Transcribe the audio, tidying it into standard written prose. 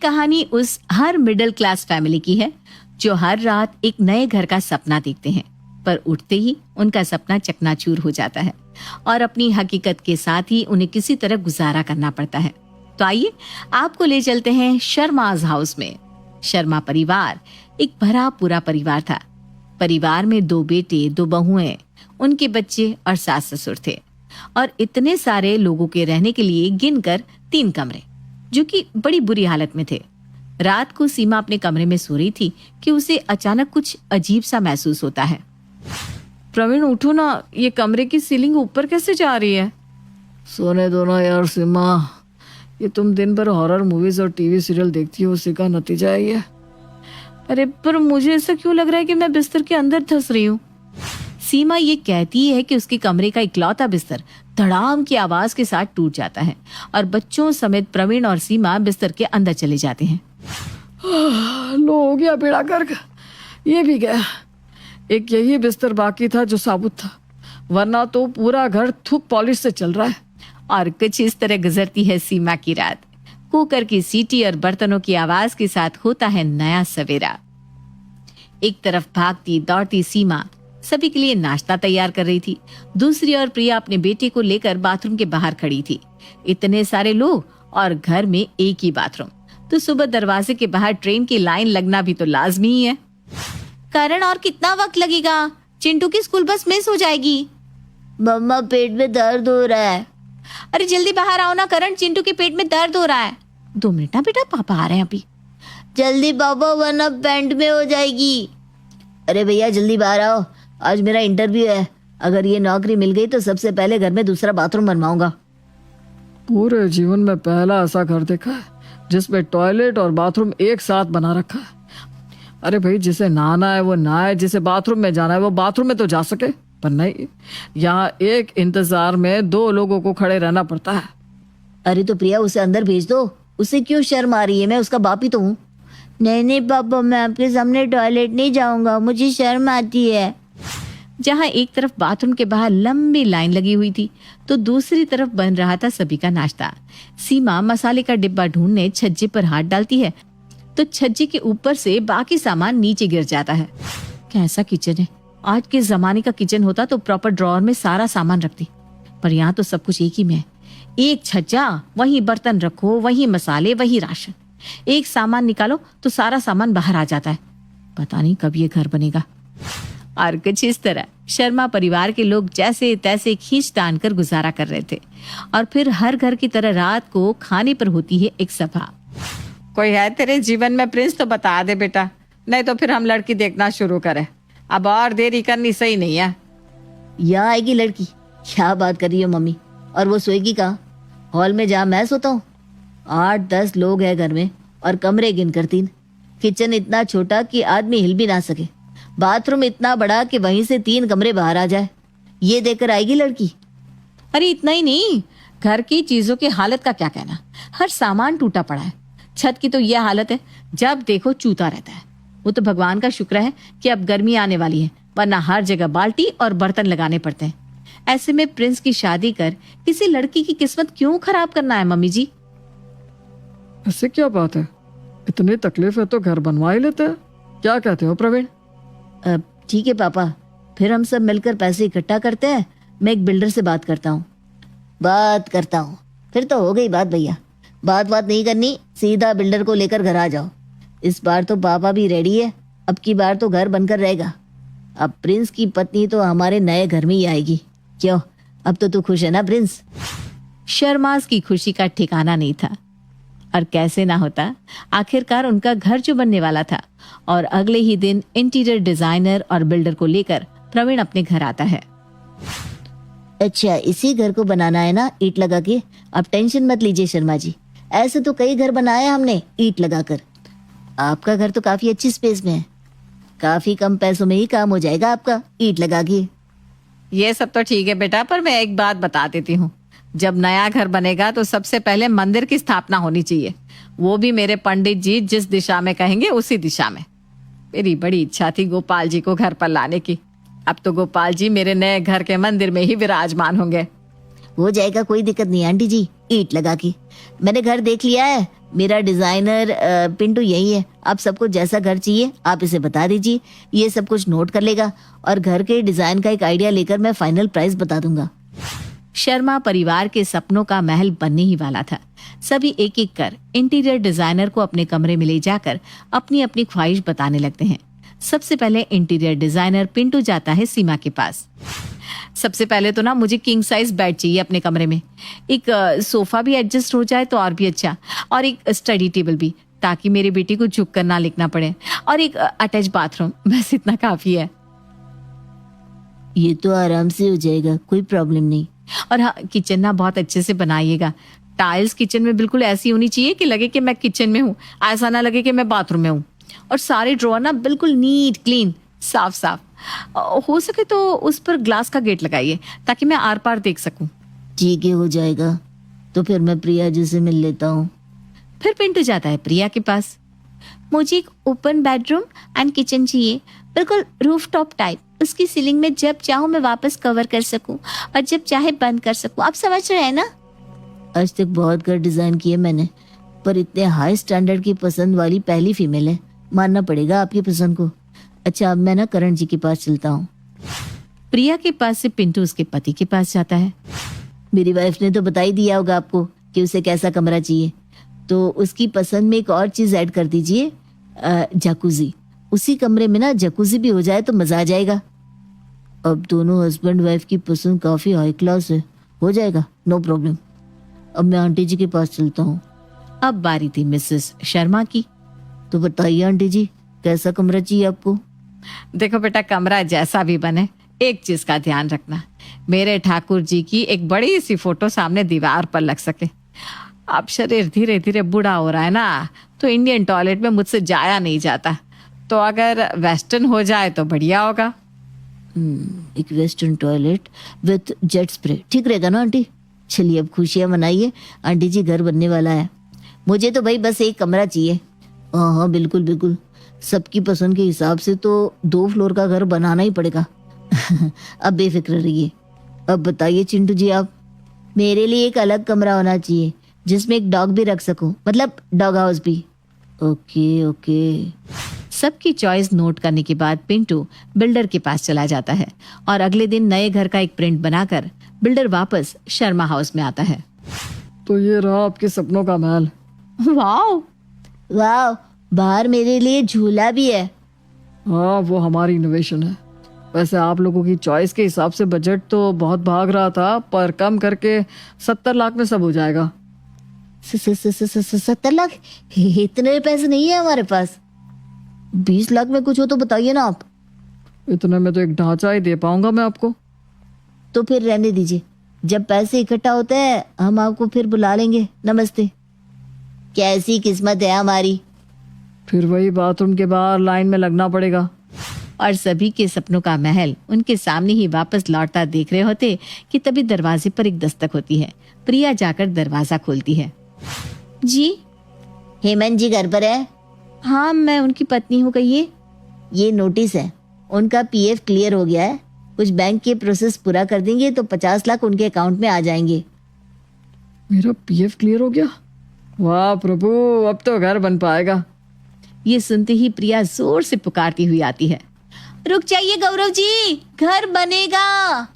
कहानी उस हर middle class family की है जो हर रात एक नए घर का सपना देखते हैं, पर उठते ही उनका सपना चकनाचूर हो जाता है और अपनी हकीकत के साथ ही उन्हें किसी तरह गुजारा करना पड़ता है। तो आइए आपको ले चलते हैं शर्माज हाउस में। शर्मा परिवार एक भरा पूरा परिवार था। परिवार में 2 बेटे, 2 बहुएं, उनके बच्चे और सास ससुर थे और इतने सारे लोगों के रहने के लिए गिनकर 3 कमरे, जो कि बड़ी बुरी हालत में थे। रात को सीमा अपने कमरे में सो रही थी कि उसे अचानक कुछ अजीब सा महसूस होता है। प्रवीण उठो ना, ये कमरे की सीलिंग ऊपर कैसे जा रही है? सोने दो ना यार सीमा, ये तुम दिन भर हॉरर मूवीज और टीवी सीरियल देखती हो, उसी का नतीजा है ये। अरे पर मुझे ऐसा क्यों लग रहा है कि मैं बिस्तर के अंदर धंस रही हूँ? सीमा ये कहती है कि उसके कमरे का इकलौता बिस्तर धड़ाम की आवाज के साथ टूट जाता है और बच्चों समेत प्रवीण और सीमा बिस्तर के अंदर चले जाते हैं। लो हो गया बेड़ा गर्क, ये भी गया। एक यही बिस्तर बाकी था जो साबुत था, वरना तो पूरा घर थूक पॉलिश से चल रहा है। और कुछ इस तरह गुजरती है सीमा की रात। कुकर की सीटी और बर्तनों की आवाज के साथ होता है नया सवेरा। एक तरफ भागती दौड़ती सीमा सभी के लिए नाश्ता तैयार कर रही थी, दूसरी ओर प्रिया अपने बेटे को लेकर बाथरूम के बाहर खड़ी थी। इतने सारे लोग और घर में एक ही बाथरूम, तो सुबह दरवाजे के बाहर ट्रेन की लाइन लगना भी तो लाजमी ही है। करण, और कितना वक्त लगेगा? चिंटू की स्कूल बस मिस हो जाएगी। मम्मा पेट में दर्द हो रहा है। अरे जल्दी बाहर आओ ना करण, चिंटू के पेट में दर्द हो रहा है। 2 मिनट ना बेटा, पापा आ रहे हैं अभी। जल्दी पापा, वरना पेंट में हो जाएगी। अरे भैया जल्दी बाहर आओ, आज मेरा इंटरव्यू है। अगर ये नौकरी मिल गई तो सबसे पहले घर में दूसरा बाथरूम बनवाऊंगा। पूरे जीवन में पहला ऐसा घर देखा है जिसमें टॉयलेट और बाथरूम एक साथ बना रखा है। अरे भाई, जिसे नहाना है वो नहाए, जिसे बाथरूम में जाना है वो बाथरूम में तो जा सके, पर नहीं, यहाँ एक इंतजार में 2 लोगों को खड़े रहना पड़ता है। अरे तो प्रिया, उसे अंदर भेज दो। उसे क्यों शर्म आ रही है? मैं उसका बाप ही तो हूँ। नहीं पापा, मैं आपके सामने टॉयलेट नहीं जाऊंगा, मुझे शर्म आती है। जहाँ एक तरफ बाथरूम के बाहर लंबी लाइन लगी हुई थी, तो दूसरी तरफ बन रहा था सभी का नाश्ता। सीमा मसाले का डिब्बा ढूंढने छज्जे पर हाथ डालती है तो छज्जे के ऊपर से बाकी सामान नीचे गिर जाता है। कैसा किचन है! आज के जमाने का किचन होता तो प्रॉपर ड्रॉअर में सारा सामान रखती, पर यहाँ तो सब कुछ एक ही में है। एक छज्जा, वहीं बर्तन रखो, वहीं मसाले, वहीं राशन। एक सामान निकालो तो सारा सामान बाहर आ जाता है। पता नहीं कब ये घर बनेगा। और कुछ इस तरह शर्मा परिवार के लोग जैसे तैसे खींच तान कर गुजारा कर रहे थे। और फिर हर घर की तरह रात को खाने पर होती है एक सभा। कोई है तेरे जीवन में प्रिंस तो बता दे बेटा, नहीं तो फिर हम लड़की देखना शुरू करें। अब और देरी करनी सही नहीं है। यहाँ आएगी लड़की? क्या बात कर रही हो मम्मी? और वो सोएगी कहाँ? हॉल में जहाँ मैं सोता हूँ। 8-10 लोग हैं घर में और कमरे गिनकर 3। किचन इतना छोटा कि आदमी हिल भी ना सके। बाथरूम इतना बड़ा कि वहीं से 3 कमरे बाहर आ जाए। ये देखकर आएगी लड़की? अरे इतना ही नहीं, घर की चीजों की हालत का क्या कहना। हर सामान टूटा पड़ा है। छत की तो यह हालत है, जब देखो चूता रहता है। वो तो भगवान का शुक्र है कि अब गर्मी आने वाली है, वरना हर जगह बाल्टी और बर्तन लगाने पड़ते हैं। ऐसे में प्रिंस की शादी कर किसी लड़की की किस्मत क्यों खराब करना है मम्मी जी? ऐसे क्या बात है? इतनी तकलीफ है तो घर बनवा ही लेते हैं। क्या कहते हो प्रवीण? ठीक है पापा, फिर हम सब मिलकर पैसे इकट्ठा करते हैं। मैं एक बिल्डर से बात करता हूँ। फिर तो हो गई बात भैया। बात नहीं करनी, सीधा बिल्डर को लेकर घर आ जाओ। इस बार तो पापा भी रेडी है। अब की बार तो घर बनकर रहेगा। अब प्रिंस की पत्नी तो हमारे नए घर में ही आएगी। क्यों, अब तो तू खुश है ना प्रिंस? शर्माज की खुशी का ठिकाना नहीं था, और कैसे ना होता। आखिरकार उनका घर जो बनने वाला था, और अगले ही दिन इंटीरियर डिजाइनर और बिल्डर को लेकर प्रवीण अपने घर आता है। अच्छा, इसी घर को बनाना है ना, ईंट लगा के? अब टेंशन मत लीजिए शर्मा जी, ऐसे तो कई घर बनाए हमने ईंट लगाकर। आपका घर तो काफी अच्छी स्पेस में है। काफी कम पैसों में ही काम हो जाएगा आपका, ईंट लगा के। ये सब तो ठीक है बेटा, पर मैं एक बात बता देती हूँ। जब नया घर बनेगा तो सबसे पहले मंदिर की स्थापना होनी चाहिए, वो भी मेरे पंडित जी जिस दिशा में कहेंगे उसी दिशा में। मेरी बड़ी इच्छा थी गोपाल जी को घर पर लाने की। अब तो गोपाल जी मेरे नए घर के मंदिर में ही विराजमान होंगे। हो जाएगा, कोई दिक्कत नहीं आंटी जी, ईंट लगा के। मैंने घर देख लिया है, मेरा डिजाइनर पिंटू यही है। आप सबको जैसा घर चाहिए आप इसे बता दीजिए, ये सब कुछ नोट कर लेगा और घर के डिजाइन का एक आइडिया लेकर मैं फाइनल प्राइस बता दूंगा। शर्मा परिवार के सपनों का महल बनने ही वाला था। सभी एक एक कर इंटीरियर डिजाइनर को अपने कमरे में ले जाकर अपनी अपनी ख्वाहिश बताने लगते हैं। सबसे पहले इंटीरियर डिजाइनर पिंटू जाता है सीमा के पास। सबसे पहले तो ना मुझे किंग साइज बेड चाहिए अपने कमरे में, एक सोफा भी एडजस्ट हो जाए तो और भी अच्छा, और एक स्टडी टेबल भी ताकि मेरी बेटी को झुक कर ना लिखना पड़े, और एक अटैच बाथरूम। बस इतना काफी है। ये तो आराम से हो जाएगा, कोई प्रॉब्लम नहीं। और हाँ, किचन ना बहुत अच्छे से बनाइएगा। टाइल्स किचन में बिल्कुल ऐसी होनी चाहिए कि लगे कि मैं किचन में हूँ, ऐसा ना लगे कि मैं बाथरूम में हूँ। और सारे ड्रॉअर ना बिल्कुल नीट क्लीन साफ साफ। हो सके तो उस पर ग्लास का गेट लगाइए ताकि मैं आर पार देख सकूं। ठीक है, हो जाएगा। तो फिर मैं प्रिया जी से मिल लेता हूँ। फिर पिंटू जाता है प्रिया के पास। मुझे एक ओपन बेडरूम एंड किचन चाहिए, बिल्कुल रूफ टॉप टाइप। उसकी सीलिंग में जब चाहूँ मैं वापस कवर कर सकूं और जब चाहे बंद कर सकूं। आप समझ रहे हैं ना? आज तक बहुत घर डिजाइन किए मैंने, पर इतने हाई स्टैंडर्ड की पसंद वाली पहली फीमेल है। मानना पड़ेगा आपकी पसंद को। अच्छा, अब मैं ना करण जी के पास चलता हूँ। प्रिया के पास से पिंटू उसके पति के पास जाता है। मेरी वाइफ ने तो बता ही दिया होगा आपको कि उसे कैसा कमरा चाहिए, तो उसकी पसंद में एक और चीज ऐड कर दीजिए, जकूजी। उसी कमरे में ना जकूजी भी हो जाए तो मजा आ जाएगा। अब दोनों हस्बैंड वाइफ की पसंद काफी हाई क्लास है, हो जाएगा, नो प्रॉब्लम। अब मैं आंटी जी के पास चलता हूँ। अब बारी थी मिसेस शर्मा की। तो बताइए आंटी जी, कैसा कमरा चाहिए आपको? देखो बेटा, कमरा जैसा भी बने, एक चीज का ध्यान रखना, मेरे ठाकुर जी की एक बड़ी सी फोटो सामने दीवार पर लग सके। अब शरीर धीरे धीरे बूढ़ा हो रहा है ना, तो इंडियन टॉयलेट में मुझसे जाया नहीं जाता, तो अगर वेस्टर्न हो जाए तो बढ़िया होगा। एक western toilet with jet spray ठीक रहेगा ना आंटी? चलिए अब खुशियां मनाइए, आंटी जी घर बनने वाला है। मुझे तो भाई बस एक कमरा चाहिए। हाँ हाँ, बिल्कुल बिल्कुल, सबकी पसंद के हिसाब से तो 2 फ्लोर का घर बनाना ही पड़ेगा। अब बेफिक्र रहिए। अब बताइए चिंटू जी आप। मेरे लिए एक अलग कमरा होना चाहिए जिसमें एक डॉग भी रख सकूं, मतलब डॉग हाउस भी। Okay okay. सबकी चॉइस नोट करने के बाद पिंटू बिल्डर के पास चला जाता है और अगले दिन नए घर का एक प्रिंट बनाकर बिल्डर वापस शर्मा हाउस में आता है। तो ये रहा आपके सपनों का महल। वाओ, वाह, बाहर मेरे लिए झूला भी है। हाँ, वो हमारी इनोवेशन है। वैसे आप लोगों की चॉइस के हिसाब से बजट तो बहुत भाग रहा था, पर कम करके 70 लाख में सब हो जाएगा। 70 लाख? इतने पैसे नहीं है हमारे पास। 20 लाख में कुछ हो तो बताइए ना आप। इतने में तो एक ढांचा ही दे पाऊंगा मैं आपको। तो फिर रहने दीजिए, जब पैसे इकट्ठा होते हैं हम आपको फिर बुला लेंगे। नमस्ते। कैसी किस्मत है हमारी। फिर वही बाथरूम के बाहर लाइन में लगना पड़ेगा। और सभी के सपनों का महल उनके सामने ही वापस लौटता देख रहे होते कि तभी दरवाजे पर एक दस्तक होती है। प्रिया जाकर दरवाजा खोलती है। जी, हेमंत जी घर पर है? हाँ, मैं उनकी पत्नी हूँ। कहिए। ये नोटिस है, उनका पीएफ क्लियर हो गया है। कुछ बैंक के प्रोसेस पूरा कर देंगे तो 50 लाख उनके अकाउंट में आ जाएंगे। मेरा पीएफ क्लियर हो गया? वाह प्रभु, अब तो घर बन पाएगा। ये सुनते ही प्रिया जोर से पुकारती हुई आती है। रुक जाइए गौरव जी, घर बनेगा।